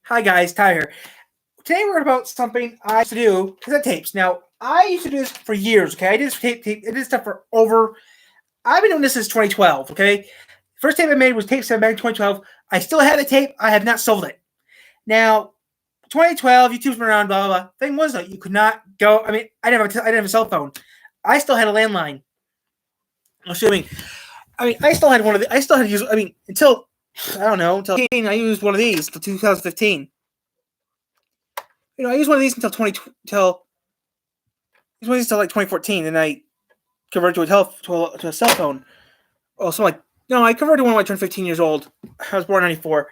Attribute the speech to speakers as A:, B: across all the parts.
A: Hi guys, Ty here. Today we're about something I used to do cassette tapes. Now I used to do this for years. Okay, I did this tape. I did this stuff for over. I've been doing this since 2012. Okay, first tape I made was tape set back in 2012. I still have the tape. I have not sold it. Now 2012, YouTube's been around. Blah blah blah. Thing was though, you could not go. I mean, I didn't have a cell phone. I still had a landline. Assuming. I still had one of the. I still had to use. Until I don't know. Until I used one of these until 2015. I used one of these until like 2014, and I converted to a cell phone. Oh, so like no, I converted one when I turned 15 years old. I was born in '94.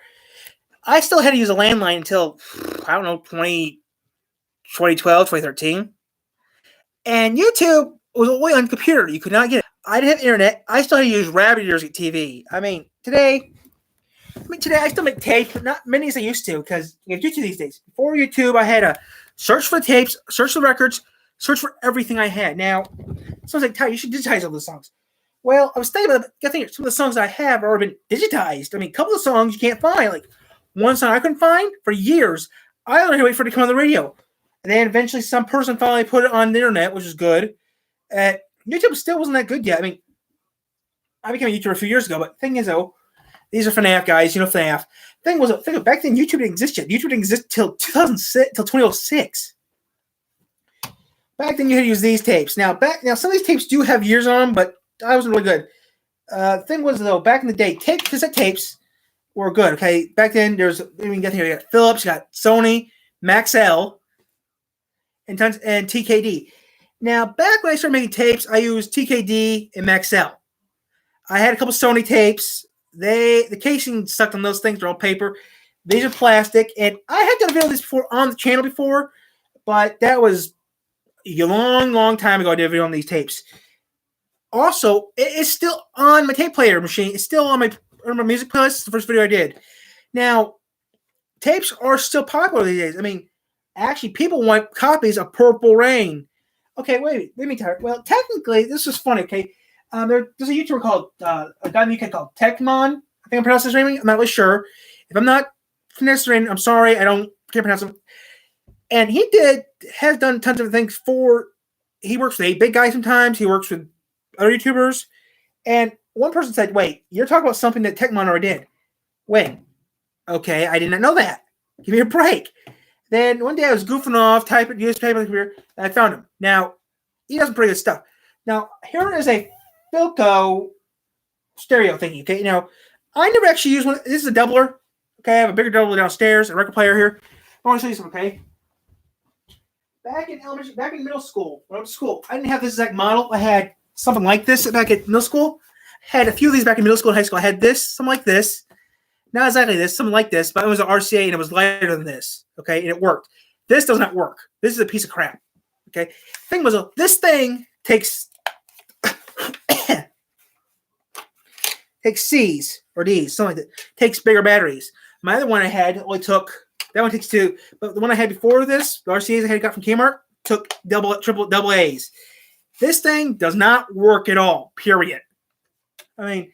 A: I still had to use a landline until I don't know 2012, 2013, and YouTube was only on the computer. You could not get it. I didn't have internet. I still had to use rabbit ears to get TV. Today I still make tapes, but not many as I used to because you have YouTube these days. Before YouTube, I had to search for the tapes, search for the records, search for everything I had. Now, someone's like, Ty, you should digitize all the songs. Well, I was thinking about it. I think some of the songs I have have already been digitized. A couple of songs you can't find. Like one song I couldn't find for years. I had to wait for it to come on the radio. And then eventually some person finally put it on the internet, which is good. YouTube still wasn't that good yet. I became a YouTuber a few years ago, but the thing is, though, these are FNAF guys, FNAF. Back then YouTube didn't exist yet. YouTube didn't exist till 2006, till 2006. Back then you had to use these tapes. Now some of these tapes do have years on them, but I wasn't really good. Thing was though, back in the day, cassette tapes were good. Okay, back then you got Philips, you got Sony, Maxell, and TKD. Now back when I started making tapes, I used TKD and Maxell. I had a couple Sony tapes. The casing stuck on those things. They're all paper. These are plastic. And I had done a video of this before on the channel before, but that was a long, long time ago I did a video on these tapes. Also, it's still on my tape player machine. It's still on my music playlist. It's the first video I did. Now, tapes are still popular these days. Actually, people want copies of Purple Rain. Okay, wait a minute. Well, technically, this is funny, okay? There's a YouTuber called a guy in the UK called Techmon. I think I'm pronouncing his name. I'm not really sure. If I'm not pronouncing his name, I'm sorry. Can't pronounce him. And he has done tons of things he works with 8-Bit Guy sometimes. He works with other YouTubers. And one person said, wait, you're talking about something that Techmon already did. Wait. Okay, I did not know that. Give me a break. Then one day I was goofing off, typing on the computer, and I found him. Now, he does pretty good stuff. Now, here is a Philco stereo thingy. Okay, now I never actually used one. This is a doubler. Okay, I have a bigger doubler downstairs, a record player here. I want to show you something. Okay, back in middle school, when I went to school, I didn't have this exact model. I had something like this back at middle school. I had a few of these back in middle school and high school. I had this, something like this. Not exactly this, something like this, but it was an RCA and it was lighter than this. Okay, and it worked. This does not work. This is a piece of crap. Okay, thing was, this thing takes C's or D's, something like that. Takes bigger batteries. My other one I had only took, that one takes 2, but the one I had before this, the RCAs I had got from Kmart, took double A's. This thing does not work at all, period. I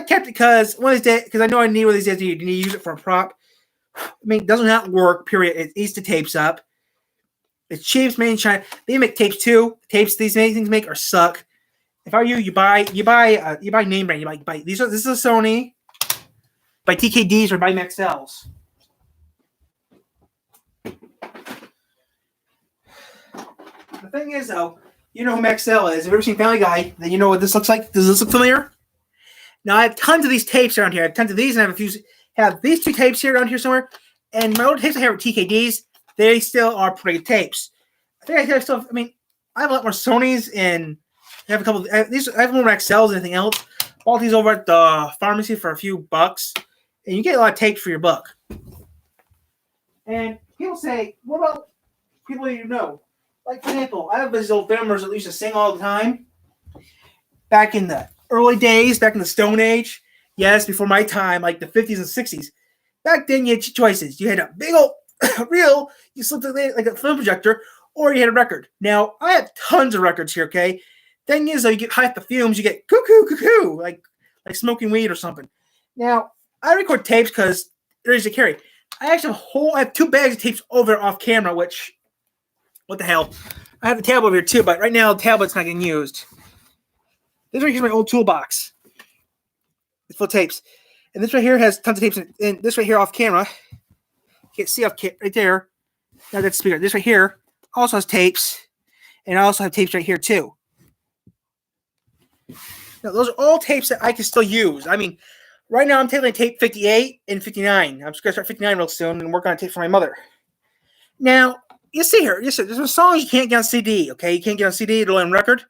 A: kept it because one of these days, because I know I need one of these days to use it for a prop. It does not work, period. It eats the tapes up. It's cheap, it's made in China. They make tapes too. Tapes these things make are suck. If I were you, you buy name brand. You buy this is a Sony. Buy TKDs or buy Maxells. The thing is, though, you know who Maxell is. If you've ever seen Family Guy, then you know what this looks like. Does this look familiar? Now I have tons of these tapes around here. I have tons of these, and I have these 2 tapes here around here somewhere. And my old tapes I have with TKDs, they still are pretty good tapes. I think I have stuff. I have a lot more Sonys and. I have a couple. I have more Maxells than anything else. Bought these over at the pharmacy for a few bucks, and you get a lot of tapes for your buck. And people say, "What about people you know?" Like for example, I have these old members that used to sing all the time. Back in the early days, back in the Stone Age, yes, before my time, like the 50s and 60s. Back then, you had 2 choices. You had a big old reel, you slipped it like a film projector, or you had a record. Now, I have tons of records here. Okay. Thing is, though, you get high at the fumes, you get cuckoo, like smoking weed or something. Now, I record tapes because they're easy to carry. I actually I have 2 bags of tapes over off camera, which, what the hell? I have the tablet over here too, but right now the tablet's not getting used. This right here is my old toolbox. It's full of tapes. And this right here has tons of tapes, and this right here off camera, you can't see right there. Now that's the speaker. This right here also has tapes, and I also have tapes right here too. Now those are all tapes that I can still use. I mean, right now I'm taping tape 58 and 59. I'm just gonna start 59 real soon and work on a tape for my mother. Now, you see here, there's some songs you can't get on CD, okay? You can't get on CD, it'll on record.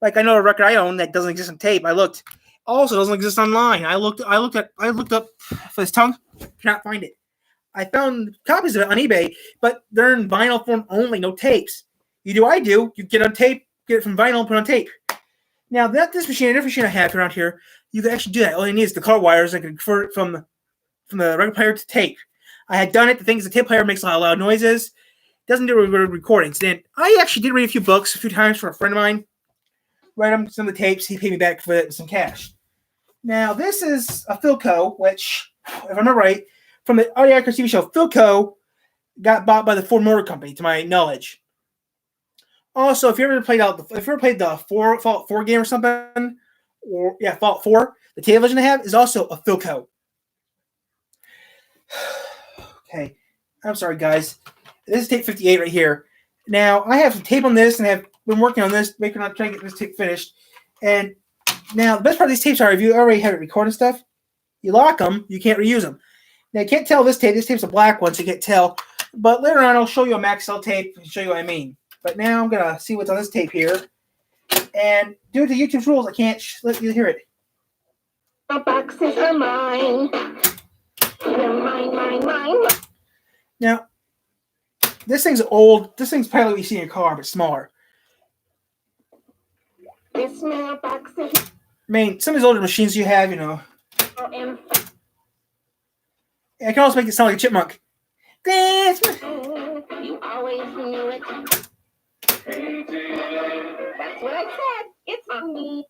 A: Like I know a record I own that doesn't exist on tape. I looked. Also doesn't exist online. I looked up for this tongue, cannot find it. I found copies of it on eBay, but they're in vinyl form only, no tapes. You get on tape, get it from vinyl and put it on tape. Now this machine, every machine I have around here, you can actually do that. All you need is the car wires and convert it from the record player to tape. I had done it. The thing is, the tape player makes a lot of loud noises. Doesn't do recordings. Then I actually did read a few books a few times for a friend of mine. Read him some of the tapes. He paid me back for it with some cash. Now this is a Philco, which, if I remember right, from the Audio Actors TV show, Philco got bought by the Ford Motor Company, to my knowledge. Also, if you ever played the Fallout 4 game or something, Fallout 4, the television I have is also a Philco. Okay, I'm sorry, guys. This is tape 58 right here. Now, I have some tape on this, and I've been working on this, trying to get this tape finished. And now, the best part of these tapes are, if you already have it recorded stuff, you lock them, you can't reuse them. Now, you can't tell this tape. This tape's a black one, so you can't tell. But later on, I'll show you a Maxell tape and show you what I mean. But now, I'm going to see what's on this tape here. And due to YouTube's rules, I can't let you hear it.
B: The boxes are mine. They're mine.
A: Now, this thing's old. This thing's probably what you see in your car, but smaller.
B: This mailbox is...
A: I mean, some of these older machines you have, you know. I can also make it sound like a chipmunk.
B: You always knew it. That's what I said. It's on me.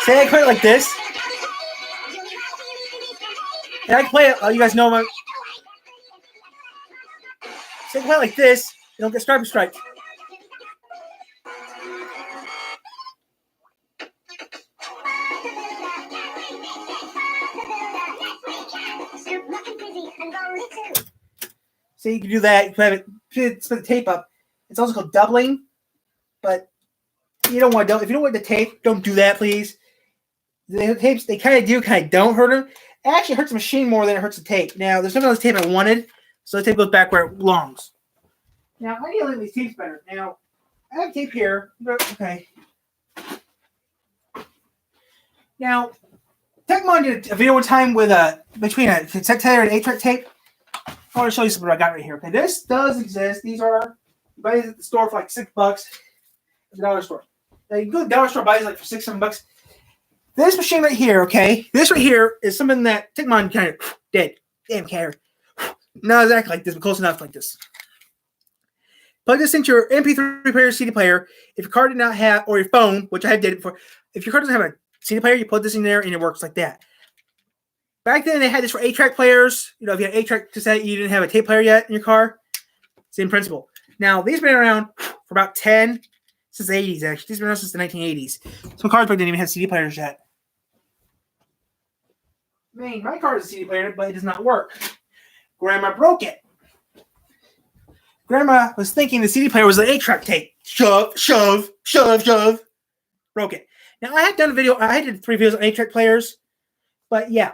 A: Say I play it like this. And I can play it. You guys know my. Say I play it like this. You don't get strike. So you can do that. You can have it split the tape up. It's also called doubling, but you don't want to. If you don't want the tape, don't do that, please. The tapes, they kind of do, kind of don't hurt them. It actually hurts the machine more than it hurts the tape. Now, there's something on this tape I wanted, so the tape goes back where it belongs. Now, I need to leave these tapes better. Now, I have tape here. Okay. Now, Tecmon did a video one time with between a cassette player and 8-track tape. I want to show you something I got right here. Okay, this does exist. These are, you buy these at the store for like $6 at the dollar store. Now, you go to the dollar store, buy these like for $6-7. This machine right here, okay, this right here is something that Tecmon kind of did. Damn, carry. Not exactly like this, but close enough like this. Plug this into your MP3 player, CD player. If your car did not have, or your phone, which I have did it before, if your car doesn't have a CD player, you plug this in there and it works like that. Back then, they had this for 8-track players. You know, if you had 8-track cassette, you didn't have a tape player yet in your car. Same principle. Now, these have been around for about since the 80s, actually. These have been around since the 1980s. Some cars back didn't even have CD players yet. I mean, my car has a CD player, but it does not work. Grandma broke it. Grandma was thinking the CD player was an 8-track tape. Shove. Broke it. Now, I had done a video. I did 3 videos on 8-track players. But, yeah.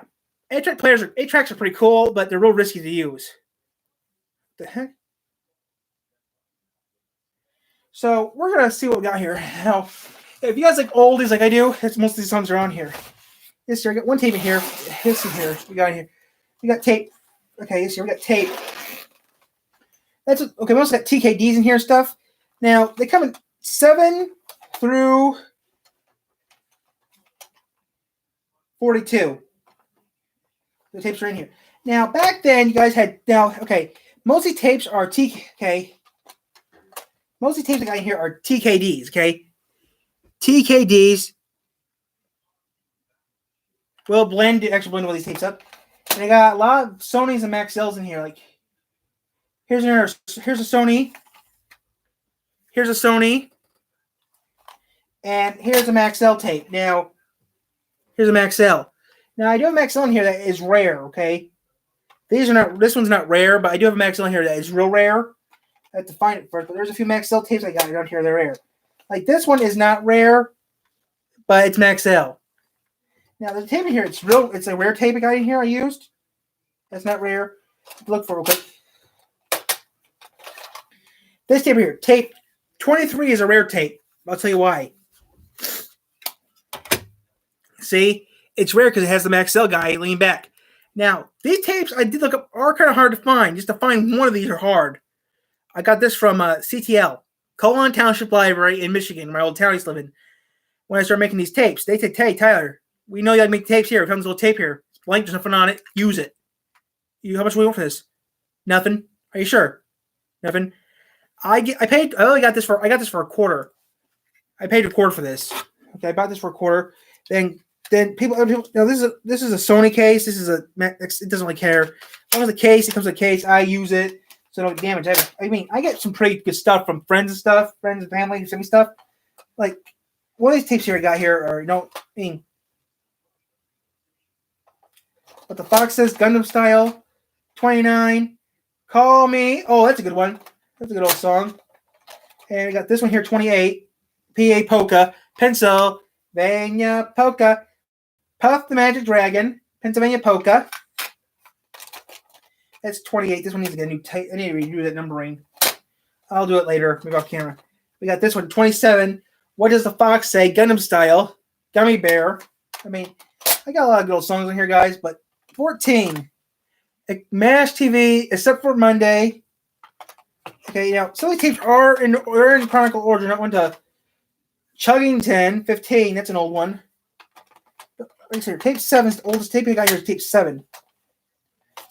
A: 8-tracks are pretty cool, but they're real risky to use. What the heck? So, we're going to see what we got here. Now, if you guys like oldies like I do, that's most of these songs are on here. Yes, sir. I got one tape in here. Yes, in here. We got here. We got tape. Okay, yes, sir. We got tape. That's okay. We also got TKDs in here and stuff. Now they come in 7 through 42. The tapes are in here. Now back then, you guys had okay. Mostly tapes are TK. Mostly tapes I got in here are TKDs. Okay, TKDs. We'll blend extra blend all these tapes up. And I got a lot of Sonys and Maxells in here. Like here's a Sony. Here's a Sony. And here's a Maxell tape. Now, here's a Maxell. Now I do have a Maxell in here that is rare, okay? These are not this one's not rare, but I do have a Maxell in here that is real rare. I have to find it first, but there's a few Maxell tapes I got down here that are rare. Like this one is not rare, but it's Maxell. Now the tape in here, it's a rare tape I got in here I used. That's not rare. Look for it real quick. This tape here, tape 23 is a rare tape. I'll tell you why. See, it's rare because it has the Maxell guy leaning back. Now, these tapes I did look up are kind of hard to find. Just to find one of these are hard. I got this from CTL, Colon Township Library in Michigan, my old town I used to live in. When I started making these tapes, they said, "Hey, Tyler, we know you gotta make tapes here. It comes a little tape here. It's blank, there's nothing on it. Use it. How much do we want for this? Nothing. Are you sure? Nothing. I got this for a quarter. I paid a quarter for this. Okay, I bought this for a quarter. Then people now this is a Sony case. It doesn't really care. As long as the case, it comes with a case. I use it so I don't get damage. I get some pretty good stuff from friends and family who send me stuff. Like one of these tapes here I got here are what the Fox says, Gundam Style, 29, Call Me. Oh, that's a good one. That's a good old song. And we got this one here, 28, PA Polka, Pennsylvania Polka, Puff the Magic Dragon, Pennsylvania Polka. That's 28. This one needs to get a new tape. I need to redo that numbering. I'll do it later, maybe off camera. We got this one, 27. What Does the Fox Say? Gundam Style, Gummy Bear. I got a lot of good old songs on here, guys, but 14. MASH TV, Except for Monday. Okay, some of these tapes are in chronicle order. Not one to Chuggington, 15. That's an old one. Like here, tape 7 is the oldest tape I got here is tape 7.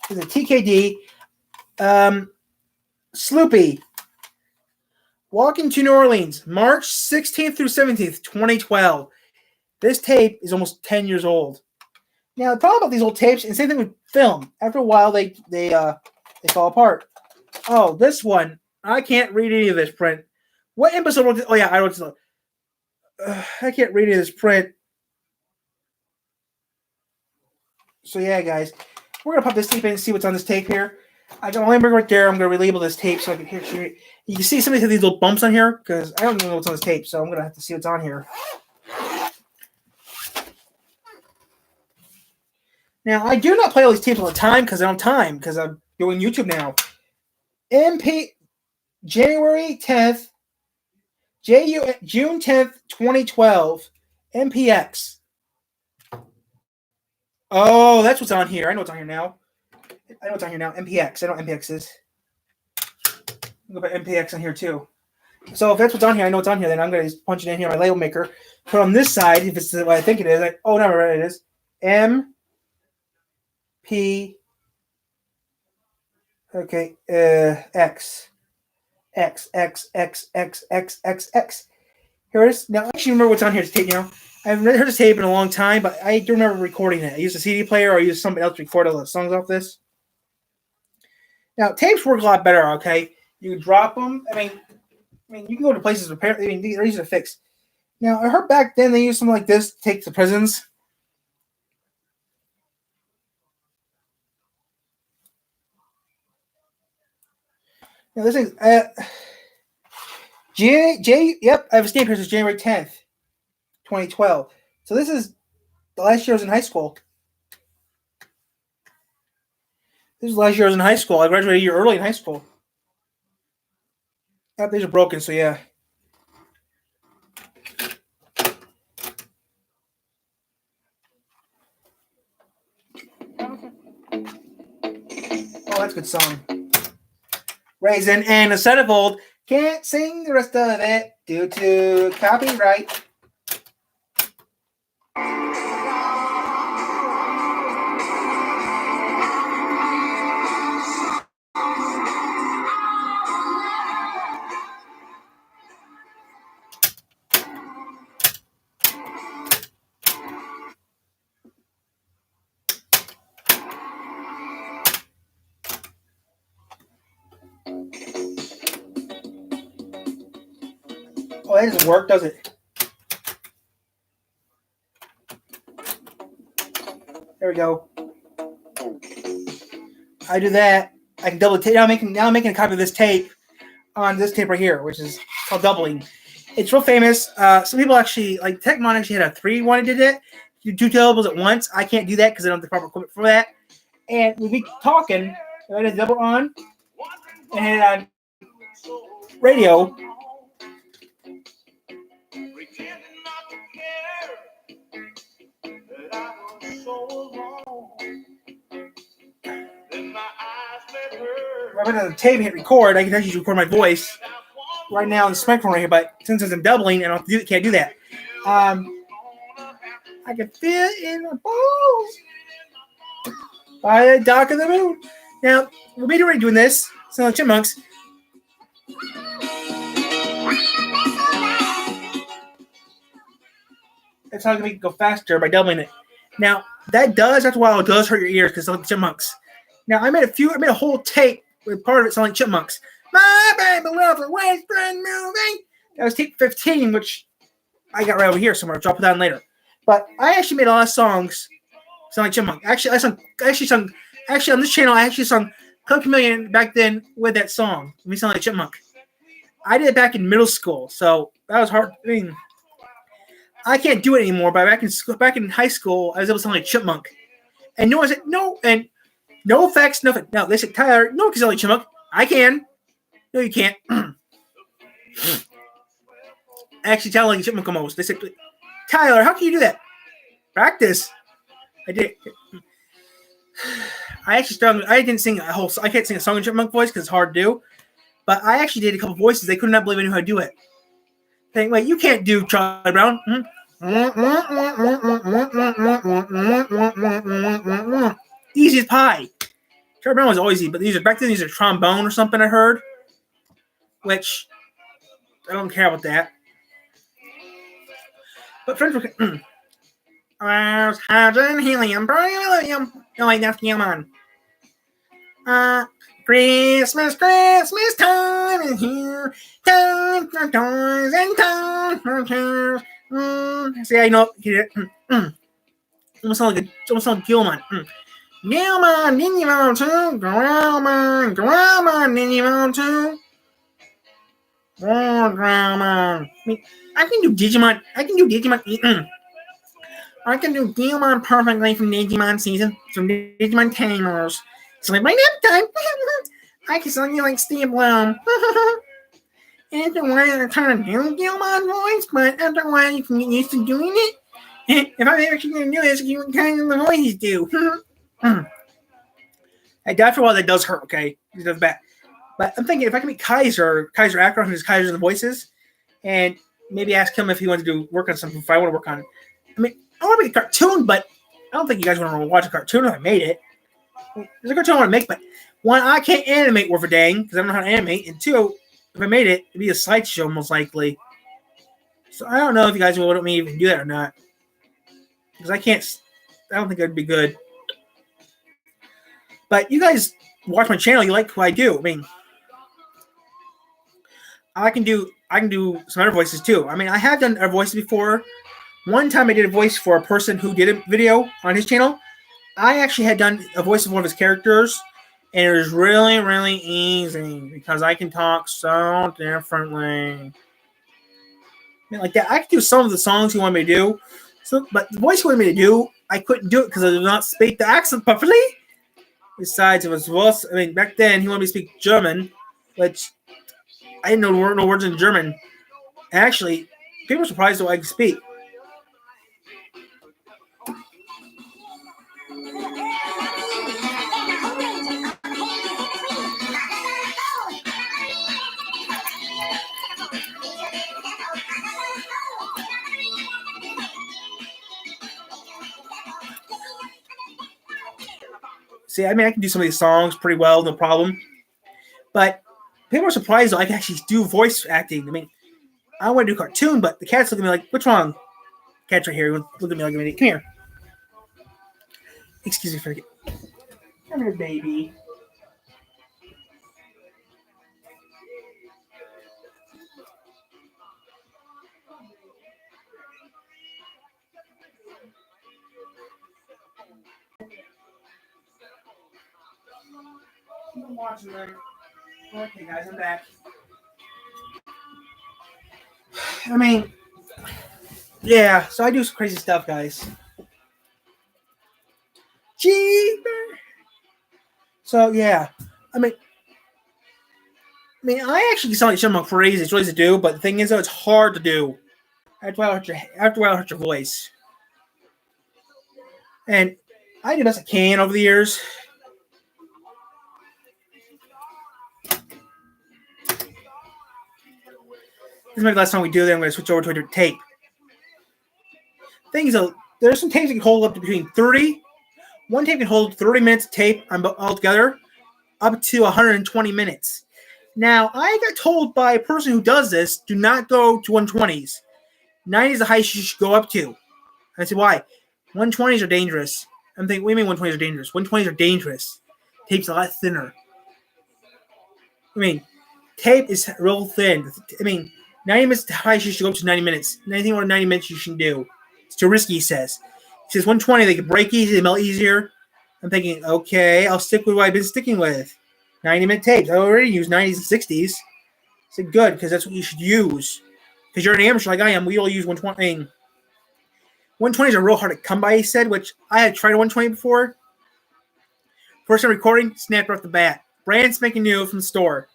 A: This is a TKD. Sloopy. Walking to New Orleans, March 16th through 17th, 2012. This tape is almost 10 years old. Now, the problem about these old tapes, and same thing with film, after a while they fall apart. Oh, this one, I can't read any of this print. What episode was it? Oh, yeah, I wrote this. I can't read any of this print. So, yeah, guys, we're going to pop this tape in and see what's on this tape here. I got my Lamborghini right there. I'm going to relabel this tape so I can hear it. You can see some of these little bumps on here because I don't know what's on this tape, so I'm going to have to see what's on here. Now, I do not play all these tapes all the time because I don't have time because I'm doing YouTube now. January 10th, June 10th, 2012, MPX. Oh, that's what's on here. I know what's on here now. MPX. I know what MPX is. I'll go put MPX on here too. So if that's what's on here, I know what's on here. Then I'm going to punch it in here on my label maker. Put on this side, if it's what I think it is. Never mind, it is. Okay, X. Here it is. Now, I actually remember what's on here. This tape, I haven't heard this tape in a long time, but I do remember recording it. I used a CD player or I used somebody else to record all the songs off this. Now, tapes work a lot better, okay? You can drop them. You can go to places apparently. They're easy to fix. Now, I heard back then they used something like this to take to prisons. Now, this is yep, I have a stamp here. This is January 10th, 2012. So this is the last year I was in high school. This is the last year I was in high school. I graduated a year early in high school. Yep, these are broken, so yeah. Oh, that's a good song. Raisin and a centerfold. Can't sing the rest of it due to copyright. that doesn't work, does it? There we go. I do that. I can double tape. Now I'm making a copy of this tape on this tape right here, which is called doubling. It's real famous. Some people actually, like Tecmon actually had a 3-1 and did it. You do 2 doubles at once. I can't do that because I don't have the proper equipment for that. And we'd be talking, I had a double on, and on radio. If I put the tape and hit record, I can actually record my voice right now on this microphone right here, but since I'm doubling, I can't do that. I can feel it in my balls by the dock of the moon. Now, we'll be already doing this. Sound like chipmunks. That's how I can make it go faster by doubling it. Now, that does, after a while, it does hurt your ears because it's like chipmunks. Now, I made a whole tape with part of it sounding like chipmunks. My baby loves a Western movie. That was tape 15, which I got right over here somewhere. I'll drop it down later. But I actually made a lot of songs sound like chipmunk. Actually, on this channel, I actually sung Club Chameleon back then with that song. We sound like chipmunk. I did it back in middle school, so that was hard. I mean, I can't do it anymore. But back in high school, I was able to sound like chipmunk. And no one said no, and no effects, nothing. No, they said, Tyler, no one can sound like chipmunk. I can. No, you can't. I actually sound like a chipmunk almost. They said, Tyler, how can you do that? Practice. I did. I actually started. I didn't sing a whole. I can't sing a song in chipmunk voice because it's hard to do. But I actually did a couple voices. They could not believe I knew how to do it. Saying, wait, you can't do Charlie Brown. Easy as pie. Charlie Brown was always easy, but back then these are trombone or something. I heard, which I don't care about that. But friends were. Hydrogen, helium, beryllium. No, wait, that's come on. Christmas time is here. Time for toys and time for cares. See, I know. Almost sound like Gilman. Gilman, Digimon 2. Gilman, Digimon 2. More drama. I can do Digimon. I can do Digimon perfectly from Digimon season, from Digimon Tamers. So like my nap time, I can sound you like Steve Blum. After a while, I turn to do Digimon voice, but after a while, you can get used to doing it. If I'm actually going to do this, you kind of the voices do. After a while, that does hurt. Okay, it does bad. But I'm thinking if I can meet Kaiser Akron, who's Kaiser in the voices, and maybe ask him if he wants to work on something. If I want to work on it, I mean, I want to make a cartoon, but I don't think you guys want to watch a cartoon if I made it. There's a cartoon I want to make, but one, I can't animate worth a dang because I don't know how to animate, and two, if I made it, it'd be a slideshow most likely. So I don't know if you guys will let me even do that or not, because I don't think that'd be good. But you guys watch my channel, you like who I do. I mean, I can do some other voices too. I mean, I have done other voices before. One time I did a voice for a person who did a video on his channel. I actually had done a voice of one of his characters, and it was really, really easy because I can talk so differently. I mean, like that. I could do some of the songs he wanted me to do, but the voice he wanted me to do, I couldn't do it because I did not speak the accent properly. Besides, it was worse. I mean, back then he wanted me to speak German, which I didn't know no words in German. Actually, people were surprised that I could speak. See, I mean, I can do some of these songs pretty well, no problem. But people are surprised that I can actually do voice acting. I mean, I want to do cartoon, but the cat's looking at me like, what's wrong? Cat's right here. Look at me like, come here. Excuse me for a second. Come here, baby. I'm watching them. Okay, guys, I'm back. I mean, yeah, so I do some crazy stuff, guys. Jeeper. So, yeah. I actually sound like someone crazy. It's really to do, but the thing is, though, it's hard to do. After a while, it hurts your voice. And I do the best I can over the years. This might be the last time we do that. I'm going to switch over to a different tape. Things though, there's some tapes that can hold up to between 30. One tape can hold 30 minutes of tape altogether, up to 120 minutes. Now, I got told by a person who does this, do not go to 120s. 90 is the highest you should go up to. And I said, why? 120s are dangerous. I'm thinking, what do you mean 120s are dangerous? 120s are dangerous. Tape's a lot thinner. Tape is real thin. 90 minutes is the highest you should go up to 90 minutes. Anything over 90 minutes you shouldn't do. It's too risky, he says. He says 120, they can break easy, they melt easier. I'm thinking, okay, I'll stick with what I've been sticking with. 90-minute tapes. I already use 90s and 60s. I said, good, because that's what you should use. Because you're an amateur like I am, we all use 120. 120s are real hard to come by, he said, which I had tried a 120 before. First time recording, snapped off the bat. Brand spanking new from the store.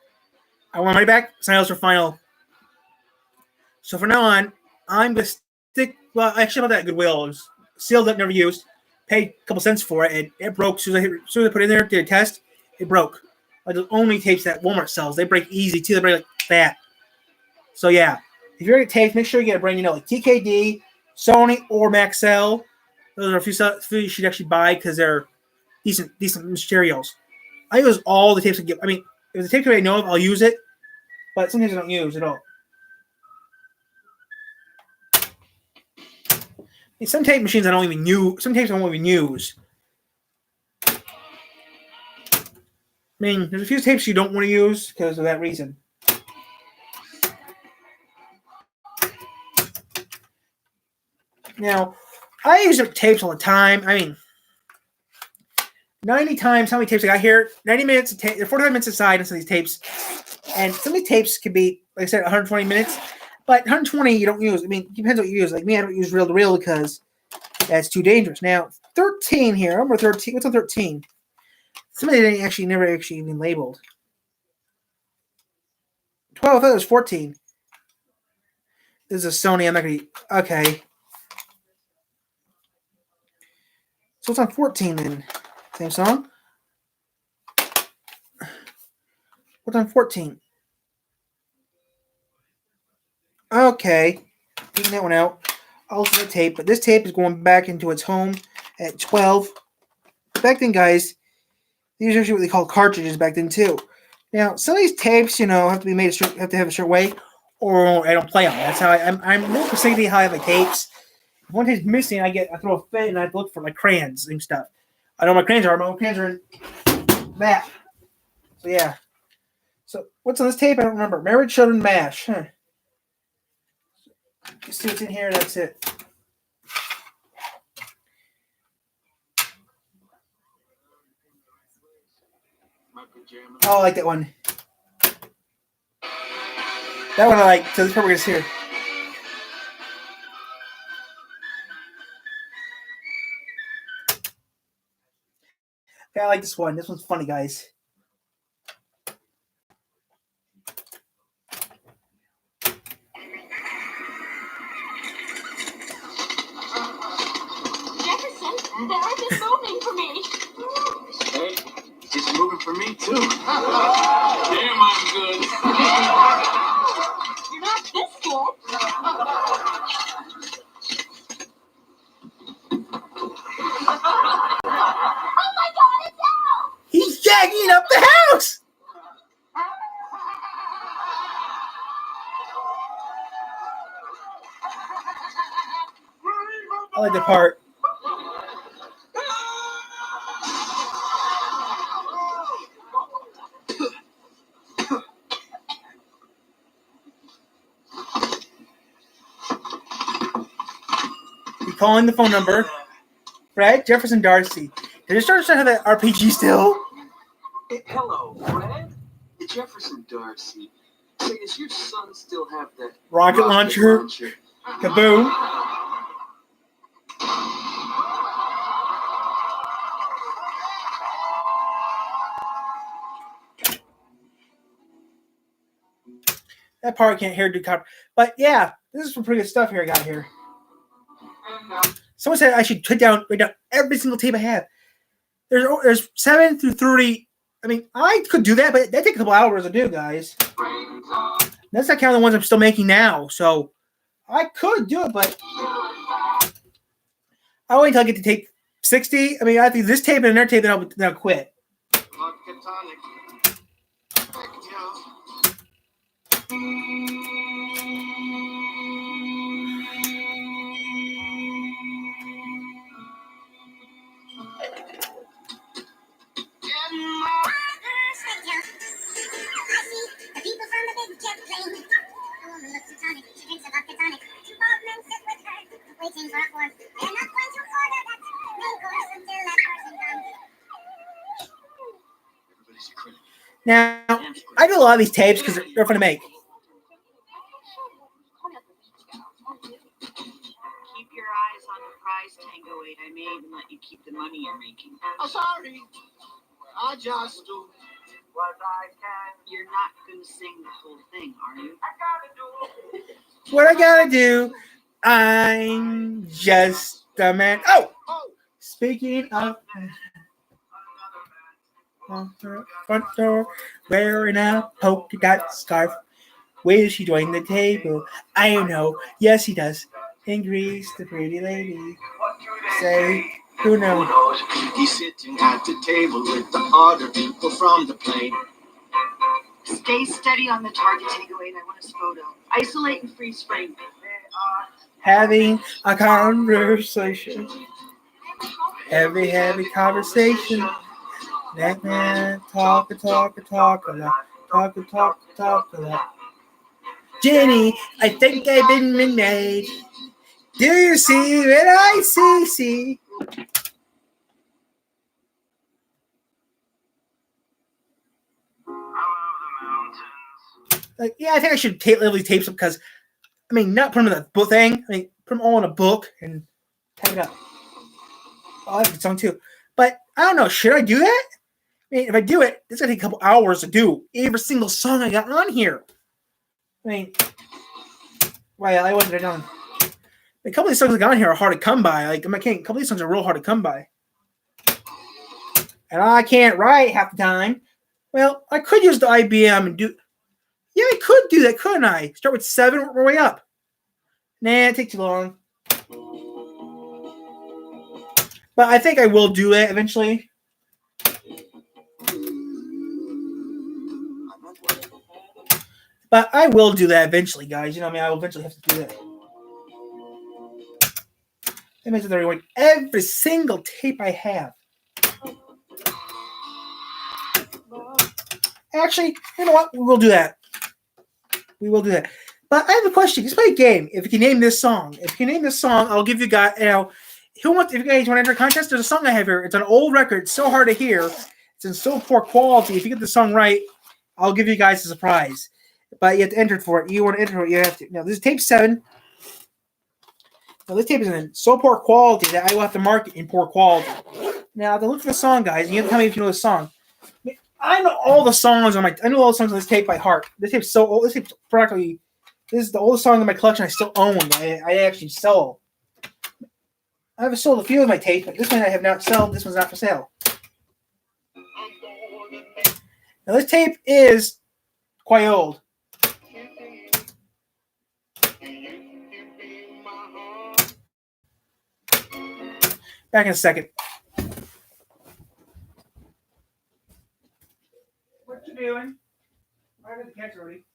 A: I want my money back, sign else for final. So from now on, I'm going to stick, well, actually, about that Goodwill. It was sealed up, never used. Paid a couple cents for it. It broke. As soon as I put it in there, did a test, it broke. Like the only tapes that Walmart sells, they break easy too. They break like that. So yeah, if you're gonna get tapes, make sure you get a brand like TKD, Sony, or Maxell. Those are a few you should actually buy because they're decent materials. I use all the tapes I get. If the tape I know of, I'll use it, but sometimes I don't use at all. Some tape machines I don't even use. Some tapes I won't even use. There's a few tapes you don't want to use because of that reason. Now, I use tapes all the time. 90 times how many tapes I got here? 90 minutes of tape. 45 minutes aside on some of these tapes. And some of these tapes could be, like I said, 120 minutes. But 120 you don't use. It depends what you use. Like me, I don't use reel-to-reel because that's too dangerous. Now, 13 here. Number 13. What's on 13? Somebody didn't never even labeled. 12, I thought it was 14. This is a Sony. I'm not going to... Okay. So it's on 14 then. Same song. What's on 14? Okay. Taking that one out. Also the tape. But this tape is going back into its home at 12. Back then, guys, these are actually what they call cartridges back then, too. Now, some of these tapes, have to be made have to have a certain way, or I don't play them. That's how I'm more specifically how I have my tapes. If one tape's missing, I throw a fit and I look for my crayons and stuff. I know my crayons are. My crayons are in that. So yeah. So what's on this tape? I don't remember. Married Children Mash. Just see what's in here. That's it. Oh, I like that one. That one I like. So this part we're going to hear. Yeah, I like this one. This one's funny, guys.
B: Jefferson, the earth is moving for me.
C: Hey, it's moving for me too. Damn, I'm good.
B: You're not this good. Oh my God, it's out!
A: He's jagging up the house! I like the part. You call in the phone number. Fred, Jefferson, Darcy. Did it start to have that RPG still?
C: Hello, Fred. Jefferson Darcy. Say, does your son still have that
A: Rocket launcher. Kaboom. That part I can't hear do copy. But yeah, this is some pretty good stuff here I got here. Someone said I should write down every single tape I have. There's 7 through 30. I mean, I could do that, but that takes a couple hours to do, guys. That's not counting the ones I'm still making now. So I could do it, but I'll wait until I get to tape 60. I mean, I think this tape and another tape, then I'll quit. Now, I do a lot of these tapes because they're fun to make.
D: Keep your eyes on the prize Tango 8 I made and let you keep the money you're making.
C: Oh, sorry. I just do what I can.
D: You're not going to sing the whole thing, are you?
C: I gotta do it.
A: What I gotta do, I'm just a man. Oh! Speaking of front door, wearing a polka dot scarf. Will she join the table? I don't know. Yes, he does. In Greece, the pretty lady. Say, who knows?
C: He's sitting at the table with the other people from the plane.
D: Stay steady on the target, Tango 8. I want his photo. Isolate and freeze frame.
A: Having a conversation. Heavy conversation. That man talk a lot. Jenny, I think I've been made. Do you see what I see? Like, yeah, I think I should leave these tapes up because, I mean, not put them in the book thing. I mean, put them all in a book and type it up. Oh, that's a good song too. But I don't know. Should I do that? I mean, if I do it, it's gonna take a couple hours to do every single song I got on here. I mean, well, I wasn't done. A couple of these songs I got on here are hard to come by. Like, a couple of these songs are real hard to come by. And I can't write half the time. Well, I could use the IBM and do. Yeah, I could do that, couldn't I? Start with 7, work my way up. Nah, it takes too long. But I think I will do that eventually. But I will do that eventually, guys. You know what I mean? I will eventually have to do that. That means that everyone, every single tape I have. Actually, you know what? We'll do that. We will do that. But I have a question. Let's play a game. If you can name this song. I'll give you guys, if you guys want to enter a contest, there's a song I have here. It's an old record. It's so hard to hear. It's in so poor quality. If you get the song right, I'll give you guys a surprise. But you have to enter for it. You want to enter it, you have to. Now, this is tape 7. Now, this tape is in so poor quality that I will have to mark it in poor quality. Now, to look for the song, guys, you have to tell me if you know the song. I know all the songs on this tape by heart. This tape's so old. This is the oldest song in my collection I still own. I actually sell. I have sold a few of my tapes, but this one I have not sold. This one's not for sale. Now, this tape is quite old. Back in a second. What you doing? I got the catch already.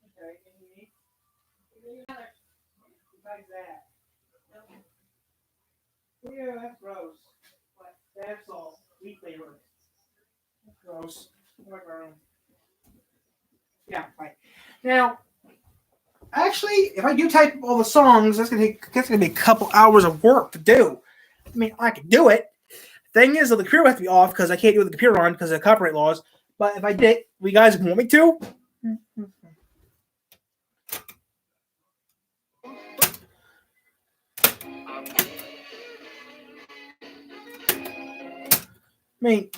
A: Okay, besides that. Yeah, that's gross. But that's all. Wheat flavor. That's gross. Yeah, right. Now, actually, if I do type all the songs, that's gonna be a couple hours of work to do. I mean, I could do it. Thing is, the computer would have to be off because I can't do it with the computer on because of copyright laws. But if I did, you guys want me to? I mean,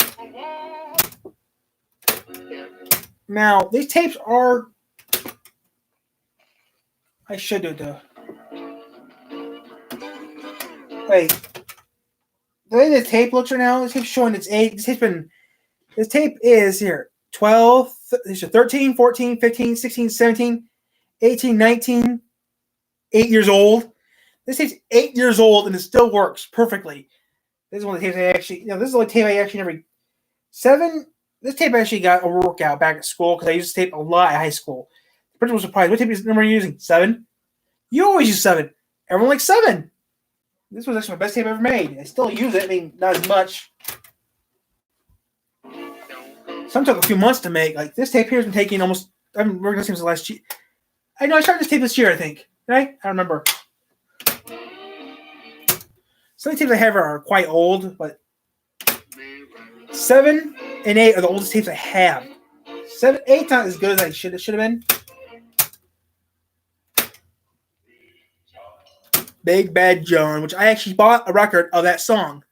A: now these tapes are. I should do it though. Wait. The way the tape looks right now, this tape's showing its age. This tape is here 12, 13, 14, 15, 16, 17, 18, 19, 8 years old. This tape's 8 years old and it still works perfectly. This is one of the tapes I actually, this is the only tape I actually never. This tape I actually got a workout back at school because I used this tape a lot at high school. The principal was surprised. What tape number are you using? 7? You always use 7. Everyone likes 7. This was actually my best tape I ever made. I still use it. I mean, not as much. Some took a few months to make. Like this tape here has been taking almost. I've been working on this tape since last year. I know I started this tape this year. I think. Right? I remember. Some of the tapes I have are quite old, but 7 and 8 are the oldest tapes I have. 7, 8's not as good as I should have been. Big Bad John, which I actually bought a record of that song.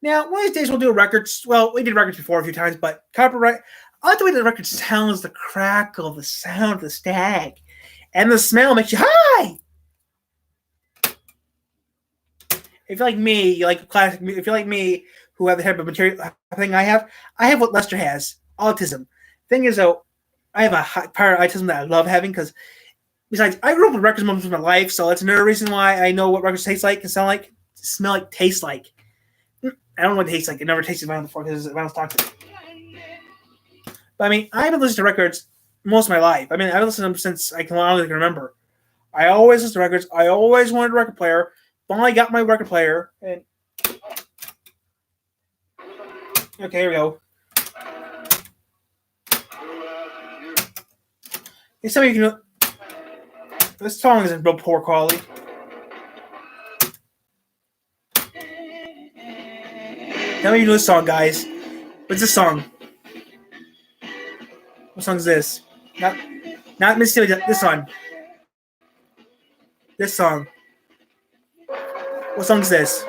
A: Now, one of these days we'll do a records. Well, we did records before a few times, but copyright. I like the way the record sounds, the crackle, the sound, the static, and the smell makes you high. If you're like me, you like classic music. If you're like me, who have the type of material thing I have what Lester has, autism. Thing is, though, I have a high power of autism that I love having because, besides, I grew up with records most of my life, so that's another reason why I know what records taste like, can sound like, smell like, taste like. I don't know what it tastes like. I never tasted vinyl before because vinyl's toxic. But I mean, I've been listening to records most of my life. I mean, I've been listening to them since I can remember. I always listen to records. I always wanted a record player. Finally got my record player. And okay, here we go. And some of you can. This song is in real poor quality. Now you know this song, guys. What's this song? What song is this? Not Mississippi. This one. This song. What song is this?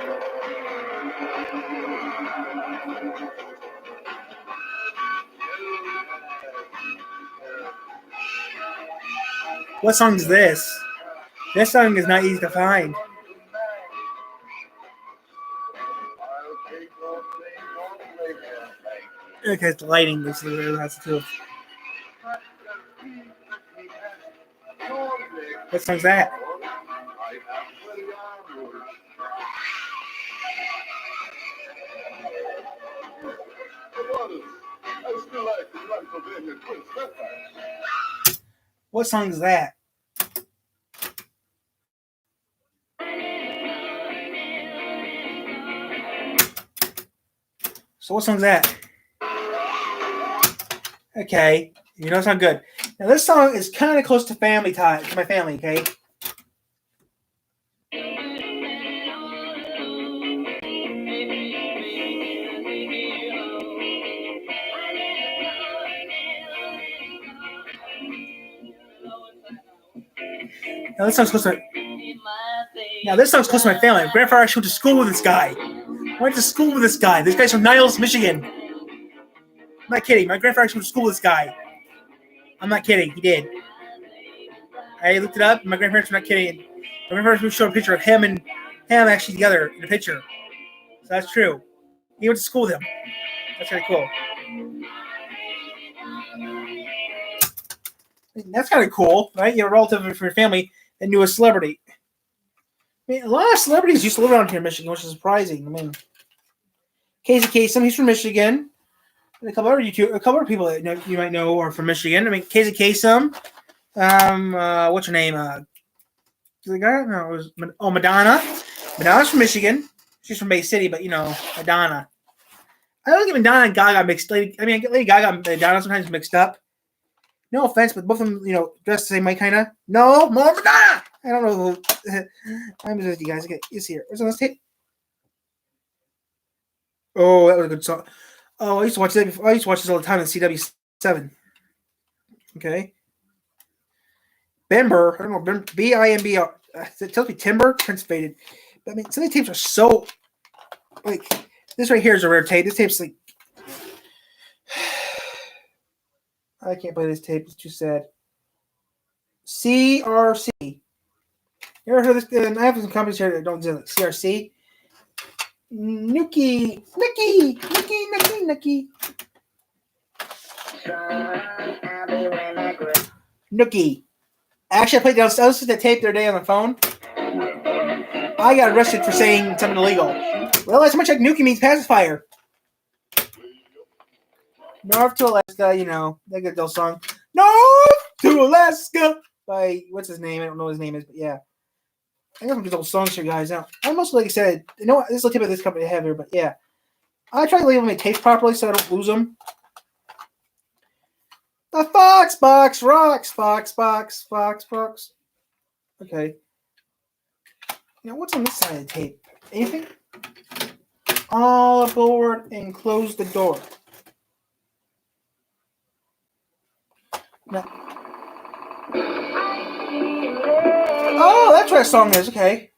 A: What song is this? This song is not easy to find. Okay, it's lighting. This is what it has to do. What song's that? What song is that? So what song's that? Okay, you know it's not good. Now this song is kind of close to family time, to my family, okay? Now this song's close to my family. My grandfather actually went to school with this guy. This guy's from Niles, Michigan. I'm not kidding. My grandfather actually went to school with this guy. I'm not kidding. He did. I looked it up. My grandparents were not kidding. My grandparents showed a picture of him and him actually together in a picture. So that's true. He went to school with him. That's really cool. That's kind of cool, right? You have a relative from your family that knew a celebrity. I mean, a lot of celebrities used to live around here in Michigan, which is surprising. I mean, Casey Kasem, he's from Michigan. And a couple of people that you might know are from Michigan. I mean, Casey Kasem. What's her name? The guy? No, it was Madonna. Madonna's from Michigan. She's from Bay City, but Madonna. I don't get Madonna and Gaga mixed. I mean, I get Lady Gaga and Madonna sometimes mixed up. No offense, but both of them, dressed the same way, kind of. No, more Madonna. I don't know who. I'm with you guys. Okay, it's here. What's on this tape? Oh, that was a good song. Oh, I used to watch that. I used to watch this all the time on CW7. Okay. Bimber, I don't know, Bimber. It tells me Timber, Prince Faded. But, I mean, some of these tapes are so, like, this right here is a rare tape. This tape's like, I can't play this tape. It's too sad. CRC. You ever heard of this? I have some companies here that don't do it. CRC. Nookie. Nookie. Actually, I played down. I listened to the tape the other day on the phone. I got arrested for saying something illegal. Well, last time I checked, Nookie means pacifier. North to Alaska, you know, that good little song. North to Alaska by what's his name? I don't know what his name is, but yeah. I got some good old songs here, guys. Now, I almost like I said, you know what? This is the tip of this company I have here, but yeah. I try to label my tapes properly so I don't lose them. The Fox Box rocks. Fox Box. Okay. Now, what's on this side of the tape? Anything? All aboard and close the door. Now, oh, that's what that song is. Okay.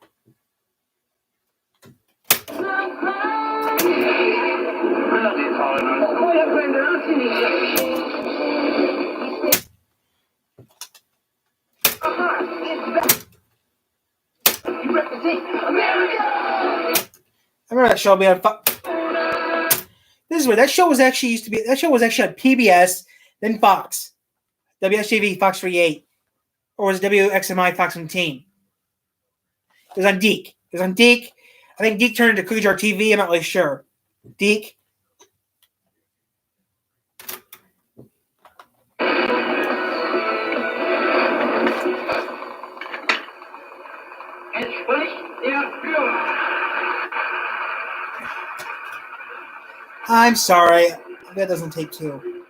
A: I remember that show being on Fox. This is where that show was actually used to be. That show was actually on PBS, then Fox, WSJV, Fox 48, or was it WXMI, Fox 17? It was on Deke. I think Deke turned into Cookie Jar TV. I'm not really sure. Deke. I'm sorry. That doesn't take two.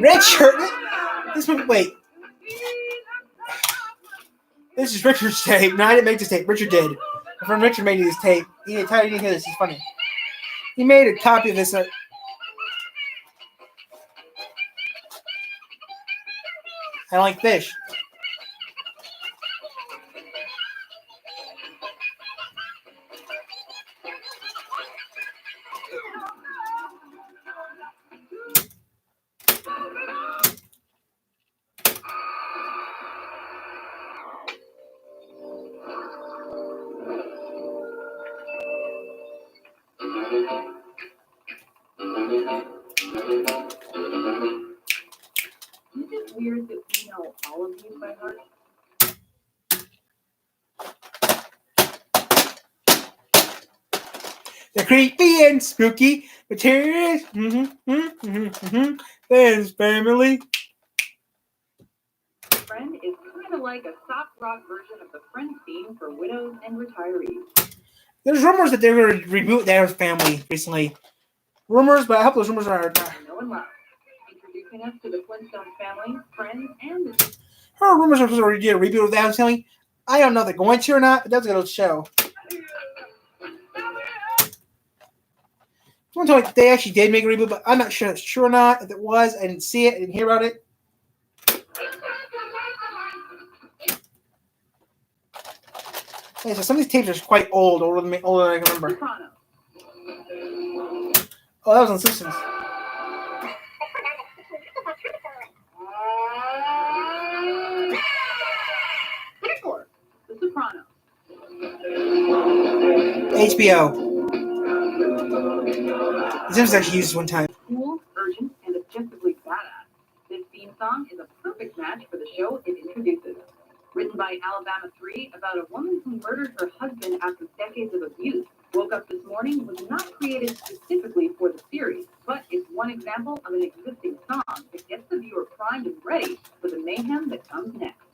A: Richard. This one. Wait. This is Richard's tape. No, I didn't make this tape. Richard did. My friend Richard made this tape. He didn't hear this. It's funny. He made a copy of this. I like fish.
D: Is it weird that we know all of these by heart?
A: The creepy and spooky materials. There's family.
D: Friend is kind of like a soft rock version of the Friend theme for widows and retirees.
A: There's rumors that they're going to reboot the Addams Family recently. Rumors, but I hope those rumors are.
D: No one left. Introducing us to the Flintstones family, friends, and the
A: Her rumors are supposed to do a reboot of the Addams Family. I don't know if they're going to or not, but that's a good show. Someone told me they actually did make a reboot, but I'm not sure it's true or not. If it was, I didn't see it. I didn't hear about it. Okay, so some of these tapes are quite old, older than I can remember.
D: Sopranos.
A: Oh, that was on Simpsons.
D: The Sopranos.
A: HBO. The Simpsons actually used this one time.
D: Cool, urgent, and objectively badass. This theme song is a perfect match for the show it introduces. Written by Alabama 3 about a woman who murdered her husband after decades of abuse. Woke Up This Morning was not created specifically for the series, but it's one example of an existing song that gets the viewer primed and ready for the mayhem that comes next.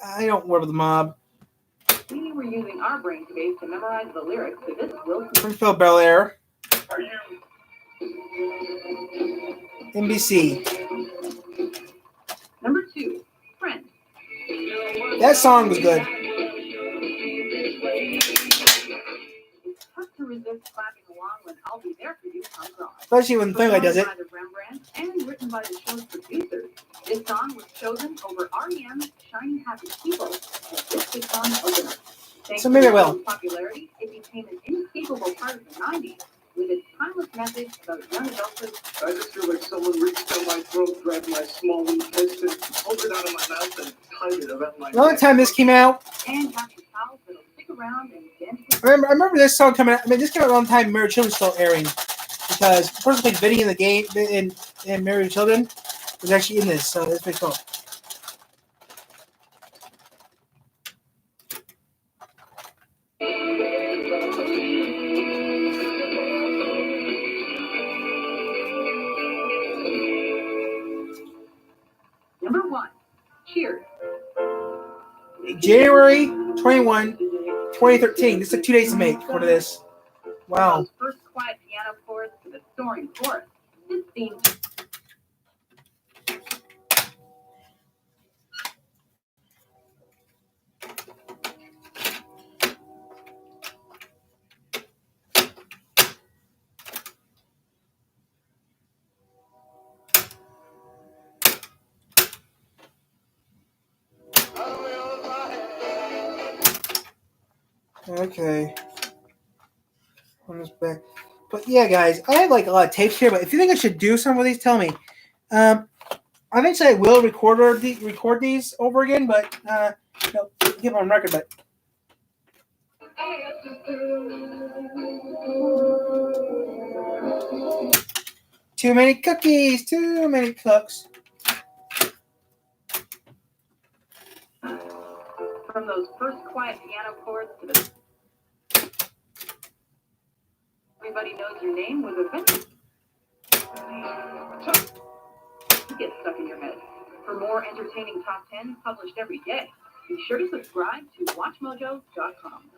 A: I don't work with the mob.
D: We were using our brain space to memorize the lyrics to this Wilson.
A: Springfield Bel Air.
C: Are you
A: NBC.
D: Number 2, Friends.
A: That song was good.
D: It's tough to resist clapping along when I'll Be There For You comes on.
A: Especially when Family does it.
D: Performed by the Rembrandt and written by the show's producers, this song was chosen over REM's Shiny Happy People as this big song opener. Thanks
A: So maybe
D: to
A: I will.
D: its popularity, it became an inescapable part of the 90s with its timeless message about young adulthood.
C: I just feel like someone reached down my throat, grabbed my small weak fist, and pulled it out of my mouth and tied it around my
A: The only
C: neck.
A: time this came out,
D: And capture pals that'll stick around and dance with
A: I remember this song coming out. I mean, this came out around the time Married Children was still airing. Because the person who played Vinny in the game in Married Children was actually in this, so it's pretty cool.
D: Number 1, Cheers.
A: January 21, 2013. This took 2 days to make for this. Wow.
D: Those first quiet piano chords to the soaring chorus. This theme
A: Okay. On this back. But yeah, guys, I have like a lot of tapes here, but if you think I should do some of these, tell me. Eventually I will record these over again, but keep on record, but too many cookies, too many cooks.
D: from those first quiet piano chords to the Everybody Knows Your Name was eventually get stuck in your head. For more entertaining top 10 published every day, be sure to subscribe to WatchMojo.com.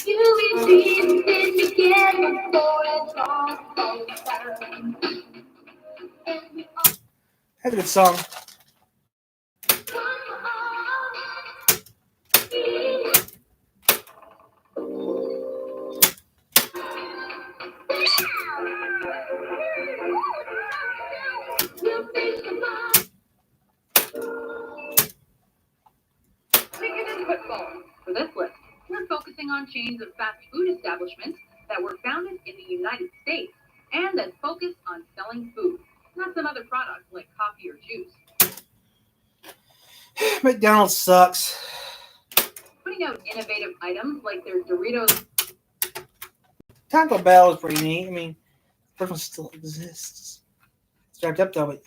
B: You be this together for a long time.
A: That's a good song.
D: Ticketed football. For this list, we're focusing on chains of fast food establishments that were founded in the United States and that focus on selling food, not some other product like coffee or juice.
A: McDonald's sucks.
D: Putting out innovative items like their Doritos
A: Taco Bell is pretty neat. I mean, first one still exists. It's wrapped up though, but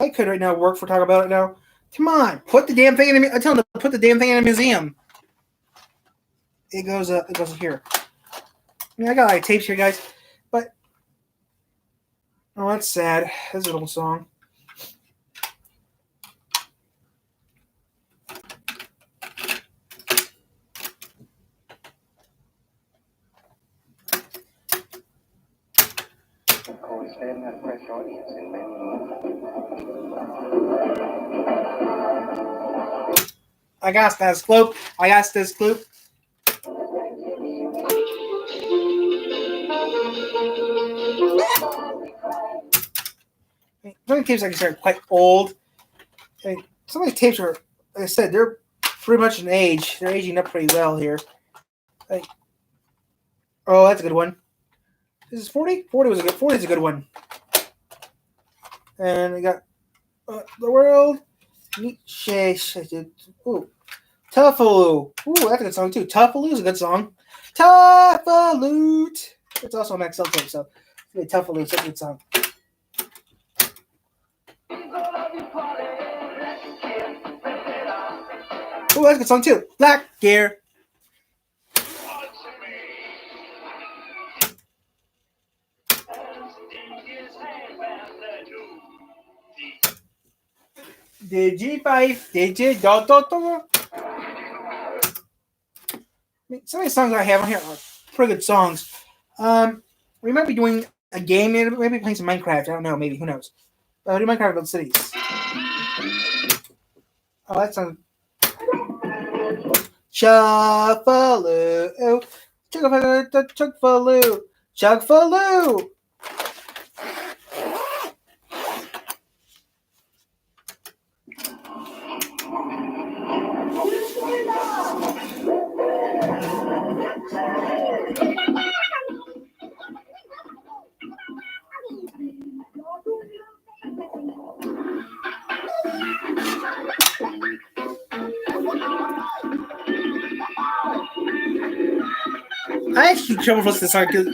A: I could right now work for Taco Bell right now. Come on, put the damn thing in the. I tell them to put the damn thing in a museum. It goes here. I mean, I got like tapes here, guys, but that's sad. That's an old song.
E: Always stand that fresh audience in many
A: I got this gloop. Some of the tapes, like I said, are quite old. And some of the tapes are, like I said, they're pretty much an age. They're aging up pretty well here. Oh, that's a good one. This is 40? 40 is a good one. And we got The World. Ooh. Tuffaloo. Ooh, that's a good song too. Tuffaloo is a good song. Tuffaloot. It's also an XL tape, so Tuffaloo is a good song. Ooh, that's a good song too. Black Gear. Digi5, Digi, do. I mean, some of the songs I have on here are pretty good songs. We might be doing a game, maybe playing some Minecraft. I don't know, maybe, who knows. Do Minecraft Build Cities. Oh, that sounds. Chug-faloo, chug-faloo, chug-faloo. I actually trouble with this song because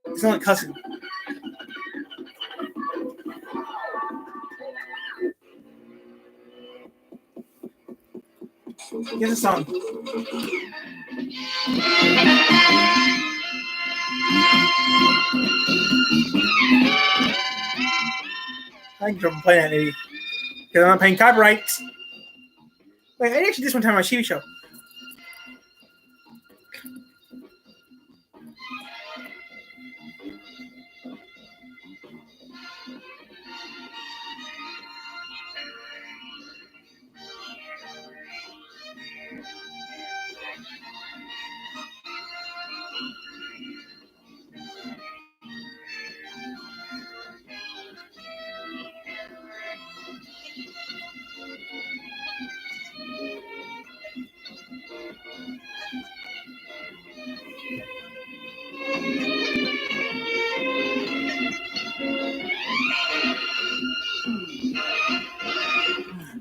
A: it's not like cussing. Here's a song. I can trouble playing that maybe because I'm not paying copyrights. Wait, I actually did this one time on my TV show.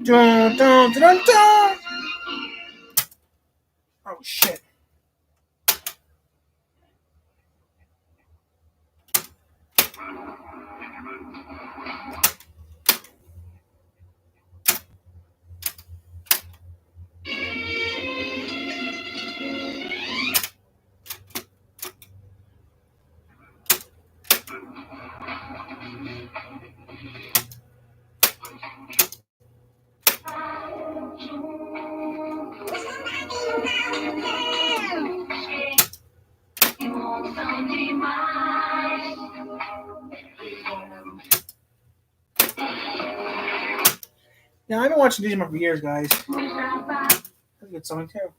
A: Dun, dun, dun, dun. Oh shit. Now I've been watching Digimon for years, guys. That's a good song too.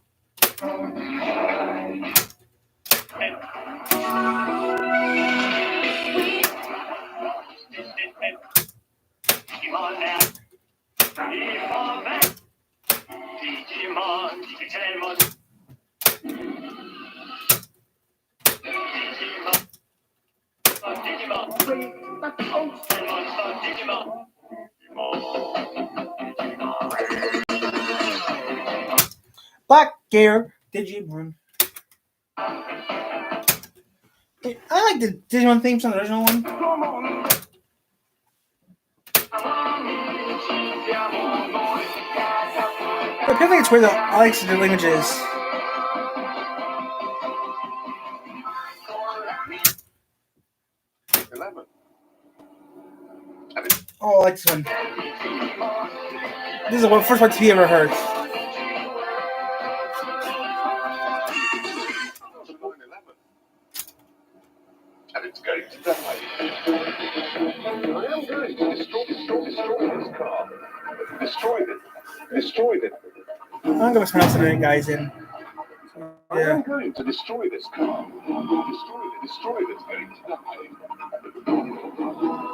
A: Black Gear Digimon. I like the Digimon theme song, the original one. I feel like it's where the Alex the language is. Oh, I like this one. This is the first one TV ever heard.
C: And it's going to die. I am going to destroy this car. Destroy it.
A: I'm gonna mispronounce the guys in.
C: I am going to destroy this car. Destroy it. It's going to die.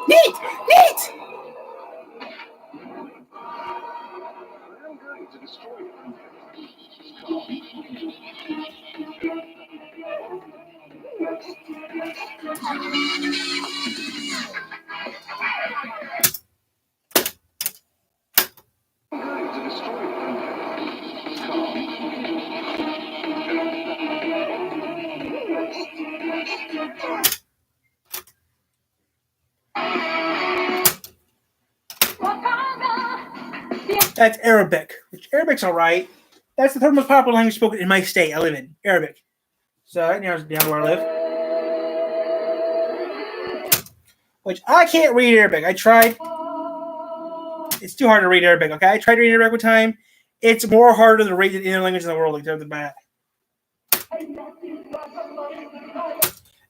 A: Neat!
C: I am going to destroy
A: That's Arabic, which Arabic's alright. That's the third most popular language spoken in my state I live in, Arabic. So that narrows it down where I live. Which I can't read Arabic. I tried. It's too hard to read Arabic. Okay, I tried to read Arabic one time. It's more harder to read than any other language in the world. Like the bad.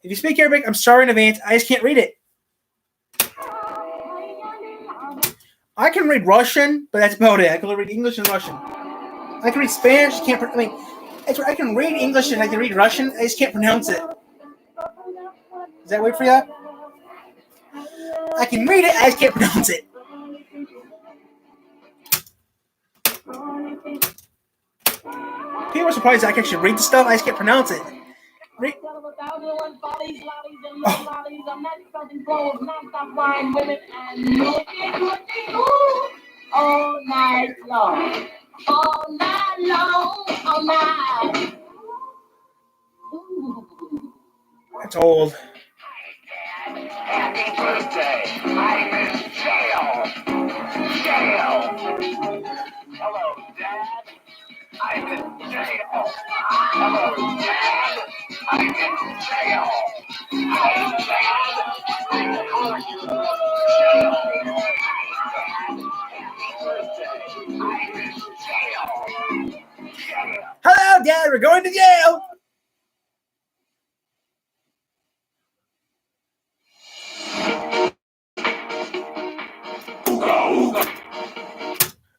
A: If you speak Arabic, I'm sorry in advance. I just can't read it. I can read Russian, but that's about it. I can only read English and Russian. I can read Spanish. I can read English and I can read Russian. I just can't pronounce it. Does that work for you? I can read it. I just can't pronounce it. People are surprised I can actually read the stuff. I just can't pronounce it.
B: All night long. All night long. All night.
A: That's old.
E: Happy birthday. I'm in jail. Hello, Dad. I'm in jail. Hello, Dad. I'm in jail. Hey, Dad. I'm calling you from jail. Happy birthday. I'm in jail.
A: Hello, Dad. We're going to jail.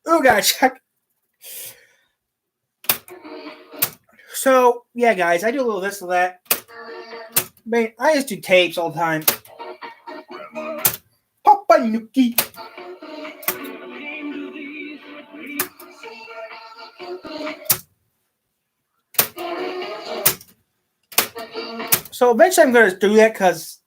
A: Ooh, gotta check. So, yeah, guys, I do a little this and that. Man, I just do tapes all the time. Papa Nuki. So eventually I'm going to do that because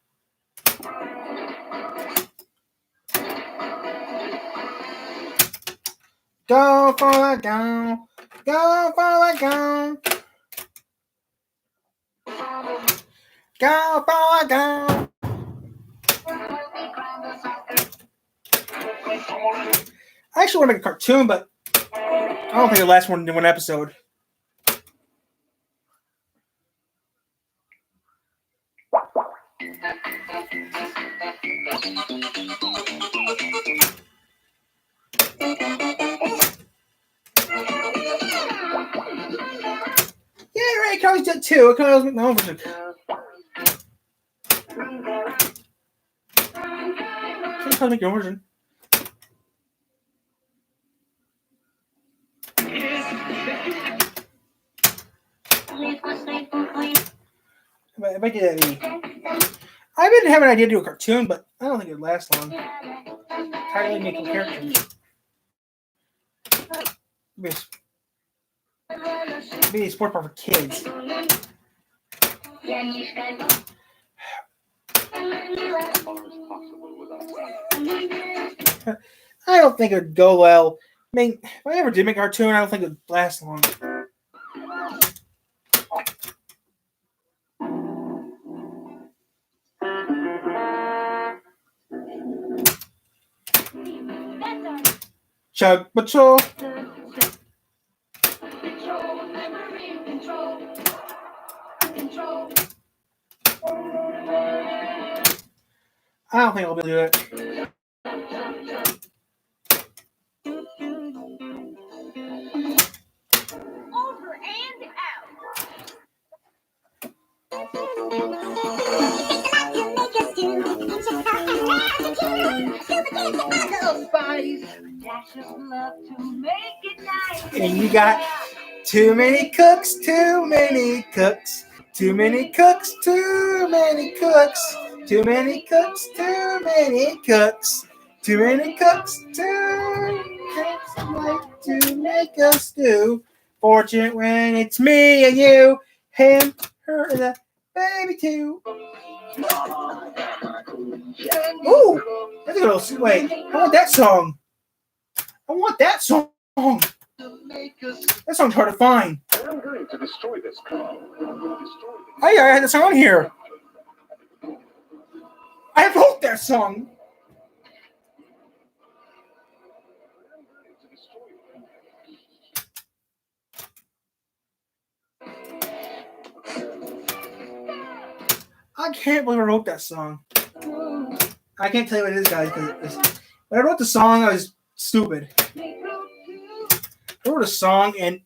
A: go for the go. Go for the go. Go for the go. I actually want to make a cartoon, but I don't think it'll last more than one episode. Yeah, right. I can always do it too. I can always make my own version. You can make your own version. If I did that, I've been having an idea to do a cartoon, but I don't think it'd last long. Entirely making characters. Be a sport part for kids. I don't think it would go well. I mean, if I ever did make a cartoon, I don't think it would last long. Chug Patrol. I don't think I'll be able to do it.
B: Over and out.
A: And you got too many cooks, too many cooks, too many cooks, too many cooks, too many cooks, too many cooks, too many cooks, too cooks like to make us do. Fortunate when it's me and you, him, her, and the baby too. Ooh, that's a little wait. I want that song. I want that song. That song's hard to find.
E: I'm going to destroy this car.
A: I had the song on here. I wrote that song. I can't believe I wrote that song. I can't tell you what it is, guys. When I wrote the song, I was Stupid. I wrote a song and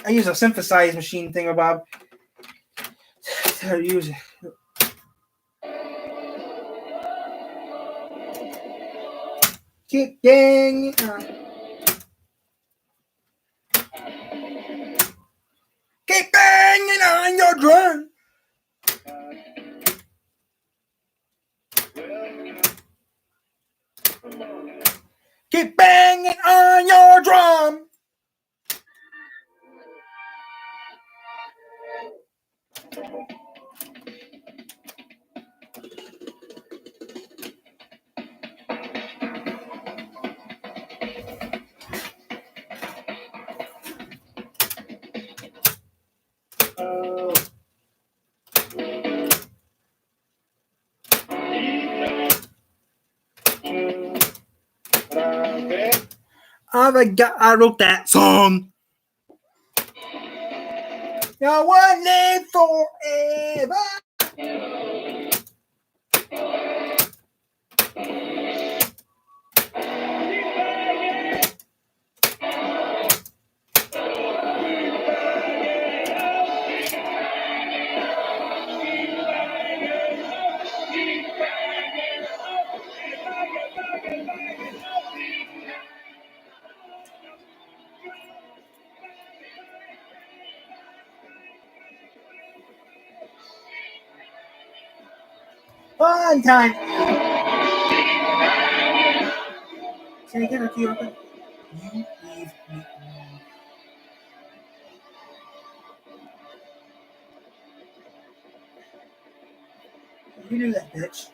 A: I use a synthesize machine thing, Bob. How to use it. Keep banging on. Keep banging on your drum. Keep banging on your drum. I wrote that song. I want live forever. Fun time. Can I get a few open? You leave me alone. You do that, bitch.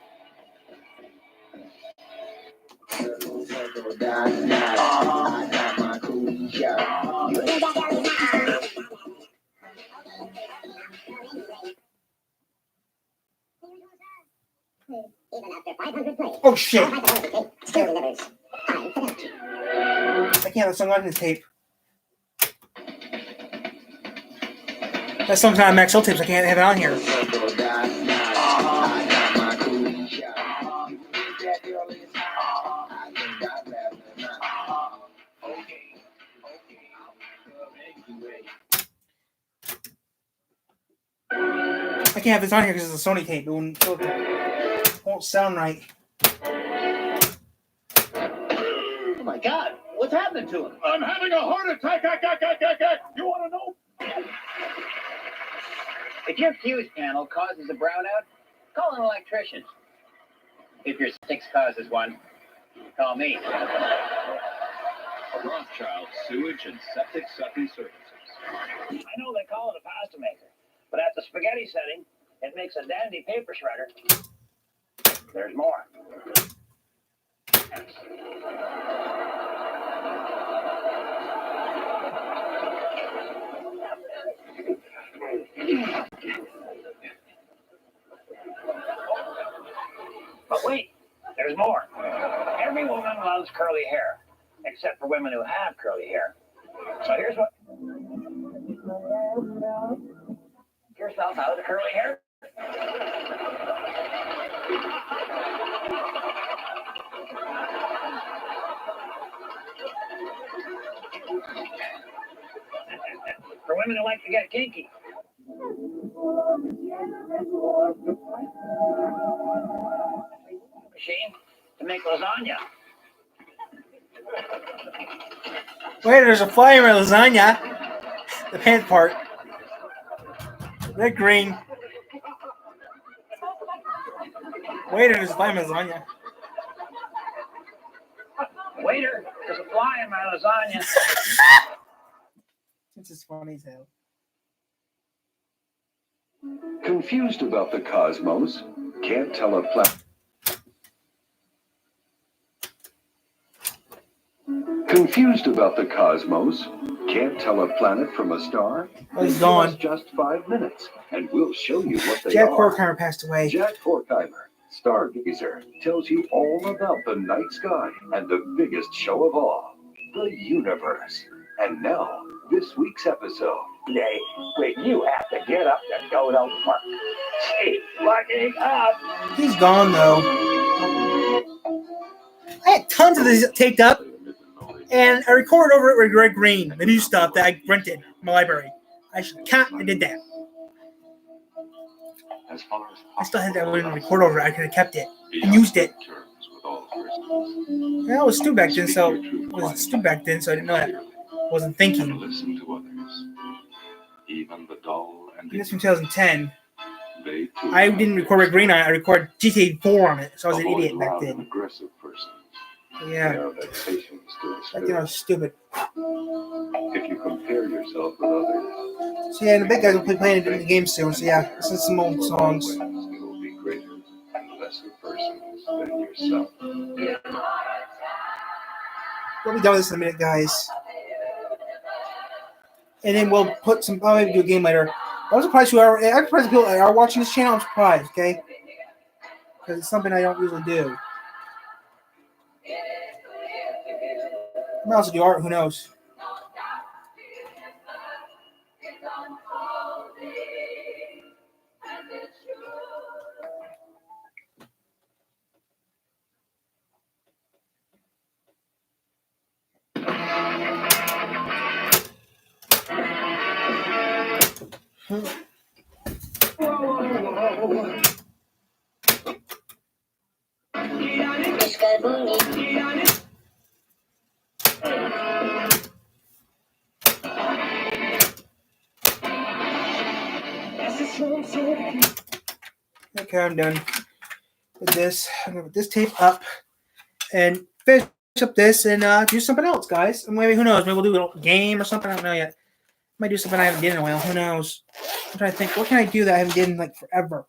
A: Oh shit! I can't have the song on this tape. That song's not on Maxwell tapes. I can't have it on here. I can't have this on here because it's a Sony tape. It won't sound right.
E: Oh my God, what's happening to him? I'm having a heart attack. You want to know? If your fuse panel causes a brownout, call an electrician. If your six causes one, call me. Rothschild Sewage and Septic Sucking Services. I know they call it a pasta maker, but at the spaghetti setting, it makes a dandy paper shredder. There's more. But wait, there's more. Every woman loves curly hair, except for women who have curly hair. So here's what. Yourself out of the curly hair. For women who like to get kinky. Machine to make lasagna.
A: Wait, there's a fly in my lasagna. The pant part. They're green. Waiter, there's a fly in my lasagna.
D: Waiter, there's a fly in my lasagna.
A: This is funny as hell.
F: Confused about the cosmos? Can't tell a planet. Confused about the cosmos? Can't tell a planet from a star?
A: Oh, he's
F: Give
A: gone.
F: us just 5 minutes, and we'll show you what they
A: Jack
F: are.
A: Horkheimer passed away.
F: Jack Horkheimer, stargazer, tells you all about the night sky and the biggest show of all, the universe. And now, this week's episode.
E: Today, when you have to get up and go to work. Keep looking up.
A: He's gone though. I had tons of these taped up. And I recorded over it with Greg Green, the new stuff that I rented in my library. I did that.
F: As far as
A: I still had that
F: possible,
A: one record over it. I could have kept it
F: be
A: and used
F: on
A: it.
F: good terms with all persons.
A: Yeah, I was Stu back then,
F: Speak
A: so
F: your truth
A: I was
F: quietly
A: Stu back then, so I didn't know that.
F: clearly,
A: Wasn't
F: and
A: thinking.
F: listen to others, even the dull and
A: This from
F: ignorant.
A: 2010.
F: They too
A: I
F: have
A: didn't
F: their
A: record Red Green on it. I recorded GTA 4 on it, so I was an
F: Avoid
A: idiot back
F: loud and
A: then.
F: aggressive persons. They
A: Yeah,
F: are vexations to the
A: back then I
F: spirit.
A: was stupid.
F: If you compare yourself with others,
A: So yeah, the big guys will be playing it in the game soon. So yeah, this is some old songs.
F: always you will be greater and lesser persons than yourself.
A: We'll be done with this in a minute, guys. And then we'll put some. I'll maybe do a game later. I'm surprised I'm surprised people are watching this channel. I'm surprised, okay? Because it's something I don't usually do. I might also do art. Who knows? Okay, I'm done with this. I'm gonna put this tape up and finish up this and do something else, guys. And maybe who knows? Maybe we'll do a game or something. I don't know yet. Might do something I haven't done in a while. Who knows? I'm trying to think. What can I do that I haven't done in like forever?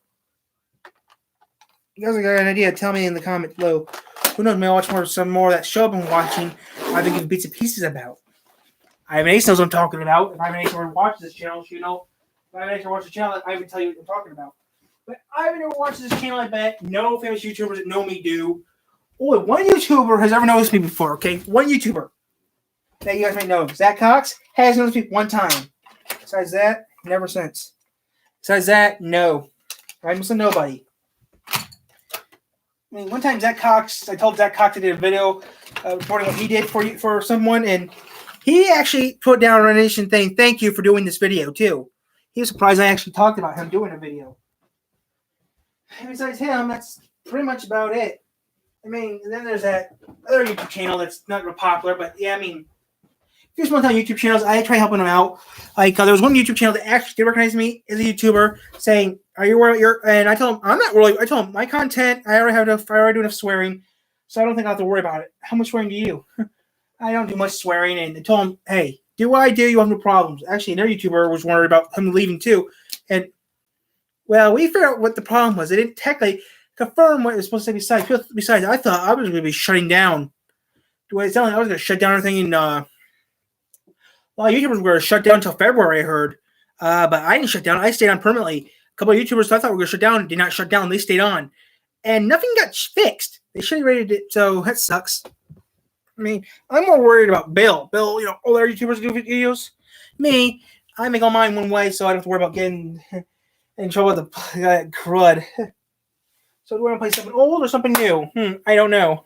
A: You guys got an idea? Tell me in the comment below. Who knows? Maybe I'll watch some more of that show I've been watching. I've been giving bits and pieces about. Ivan Ace knows what I'm talking about. If Ivan Ace ever watches this channel, you know. If Ivan Ace ever watches the channel, I would tell you what I'm talking about. But Ivan never watches this channel, I bet. No famous YouTubers that know me do. Only one YouTuber has ever noticed me before, okay? One YouTuber that you guys might know. Zach Cox has noticed me one time. Besides that, never since. Besides that, no. I'm just a nobody. I mean, one time Zach Cox, I told Zach Cox I did a video reporting what he did for someone, and he actually put down a nation thing, thank you for doing this video, too. He was surprised I actually talked about him doing a video. And besides him, that's pretty much about it. I mean, and then there's that other YouTube channel that's not real popular, but yeah, I mean, here's one time YouTube channels, I try helping them out. Like, there was one YouTube channel that actually did recognize me as a YouTuber, saying, "Are you where you're?" And I told him, "I'm not really." I told him, "My content, I already do enough swearing, so I don't think I have to worry about it." How much swearing do you? I don't do much swearing, and I told him, "Hey, do what I do, you have no problems." Actually, another YouTuber was worried about him leaving too, and well, we figured out what the problem was. They didn't technically confirm what it was supposed to say. Besides, I thought I was going to be shutting down. The way it sounded, I was going to shut down everything. And a lot of YouTubers were going to shut down until February, I heard. But I didn't shut down. I stayed on permanently. A couple of YouTubers I thought were going to shut down did not shut down. They stayed on. And nothing got fixed. They should have rated it, so that sucks. I mean, I'm more worried about Bill. Bill, you know, all our YouTubers do videos. Me, I make all mine one way, so I don't have to worry about getting in trouble with the crud. So do we want to play something old or something new? I don't know.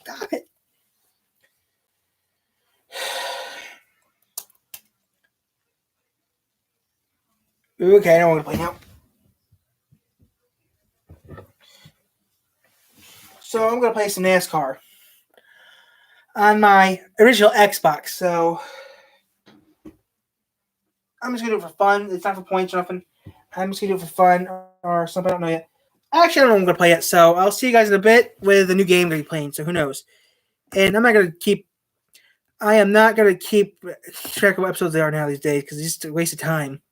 A: Stop it. Okay, I know what to play now. So I'm going to play some NASCAR on my original Xbox. So I'm just going to do it for fun. It's not for points or nothing. I'm just going to do it for fun or something. I don't know yet. Actually, I don't know what I'm going to play yet. So I'll see you guys in a bit with a new game I'm going to be playing. So who knows? And I am not going to keep track of what episodes there are now these days because it's just a waste of time.